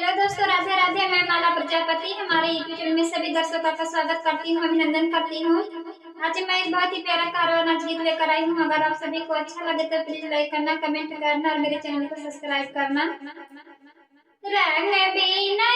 Hello दोस्तों, राधे राधे। मैं माला प्रजापति हमारे यूट्यूब चैनल में सभी दर्शकों का स्वागत करती हूँ, अभिनंदन करती हूँ। आज मैं एक बहुत ही प्यारा कारवा नाच गीत लेकर आई हूँ। अगर आप सभी को अच्छा लगे तो प्लीज लाइक करना, कमेंट करना और मेरे चैनल को सब्सक्राइब करना। रंग बिना